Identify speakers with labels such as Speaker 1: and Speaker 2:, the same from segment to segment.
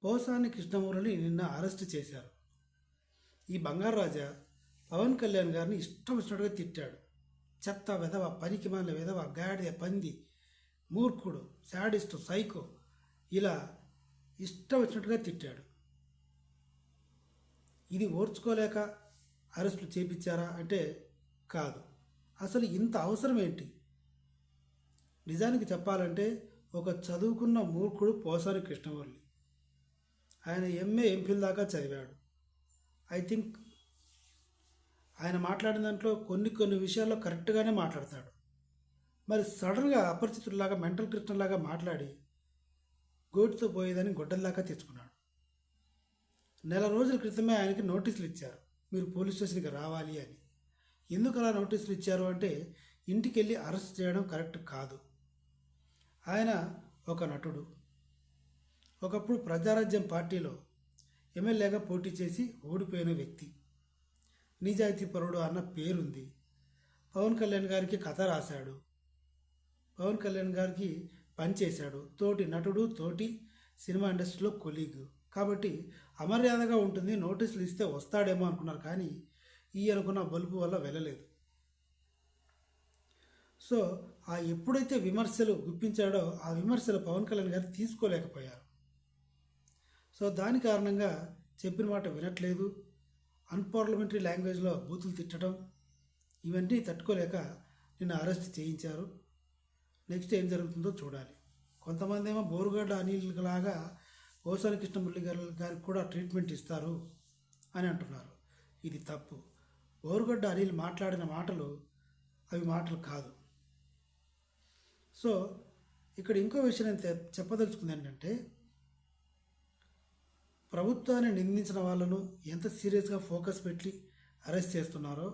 Speaker 1: పోసాని కృష్ణమూర్తిని నిన్న అరెస్ట్ చేశారు. ఈ బంగారు రాజా పవన్ కళ్యాణ్ గారిని ఇష్టం వచ్చినట్టుగా తిట్టాడు. చెత్త వెధవ, పనికిమాలిన వెధవ, గాడిద, పంది, మూర్ఖుడు, శాడిస్టు, సైకో, ఇలా ఇష్టం వచ్చినట్టుగా తిట్టాడు. ఇది ఓర్చుకోలేక అరెస్టులు చేపించారా అంటే కాదు. అసలు ఇంత అవసరం ఏంటి? నిజానికి చెప్పాలంటే ఒక చదువుకున్న మూర్ఖుడు పోసాని కృష్ణమూర్తి. ఆయన ఎంఫిల్ దాకా చదివాడు. ఐ థింక్ ఆయన మాట్లాడిన దాంట్లో కొన్ని విషయాల్లో కరెక్ట్గానే మాట్లాడతాడు. మరి సడన్గా అపరిచితుడిలాగా, మెంటల్ కృష్ణలాగా మాట్లాడి గోటితో పోయేదని గొడ్డల్లాగా తెచ్చుకున్నాడు. నెల రోజుల క్రితమే ఆయనకి నోటీసులు ఇచ్చారు, మీరు పోలీస్ స్టేషన్కి రావాలి అని. ఎందుకు అలా నోటీసులు ఇచ్చారు అంటే ఇంటికి వెళ్ళి అరెస్ట్ చేయడం కరెక్ట్ కాదు. ఆయన ఒక నటుడు, ఒకప్పుడు ప్రజారాజ్యం పార్టీలో ఎమ్మెల్యేగా పోటీ చేసి ఓడిపోయిన వ్యక్తి, నిజాయితీపరుడు అన్న పేరుంది. పవన్ కళ్యాణ్ గారికి కథ రాశాడు, పవన్ కళ్యాణ్ గారికి పనిచేశాడు, తోటి నటుడు, తోటి సినిమా ఇండస్ట్రీలో కొలీగ్. కాబట్టి అమర్యాదగా ఉంటుంది, నోటీసులు ఇస్తే వస్తాడేమో అనుకున్నారు. కానీ ఈ అనుకున్న బలుపు వల్ల వెళ్ళలేదు. సో ఎప్పుడైతే విమర్శలు గుప్పించాడో ఆ విమర్శలు పవన్ కళ్యాణ్ గారు తీసుకోలేకపోయారు. సో దాని కారణంగా చెప్పిన మాట వినట్లేదు, అన్పార్లమెంటరీ లాంగ్వేజ్లో బూతులు తిట్టడం, ఇవన్నీ తట్టుకోలేక నిన్న అరెస్ట్ చేయించారు. నెక్స్ట్ ఏం జరుగుతుందో చూడాలి. కొంతమంది ఏమో బోరుగడ్డ అనిల్ లాగా పోసాని కృష్ణమూర్తి గారికి కూడా ట్రీట్మెంట్ ఇస్తారు అని అంటున్నారు. ఇది తప్పు. బోరుగడ్డ అనిల్ మాట్లాడిన మాటలు అవి మాటలు కాదు. సో ఇక్కడ ఇంకో విషయం నేను చెప్పదలుచుకుంది ఏంటంటే, ప్రభుత్వాన్ని నిందించిన వాళ్ళను ఎంత సీరియస్గా ఫోకస్ పెట్టి అరెస్ట్ చేస్తున్నారో,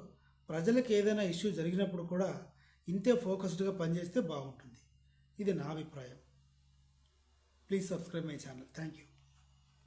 Speaker 1: ప్రజలకు ఏదైనా ఇష్యూ జరిగినప్పుడు కూడా ఇంతే ఫోకస్డ్గా పనిచేస్తే బాగుంటుంది. ఇది నా అభిప్రాయం. Please subscribe my channel. Thank you.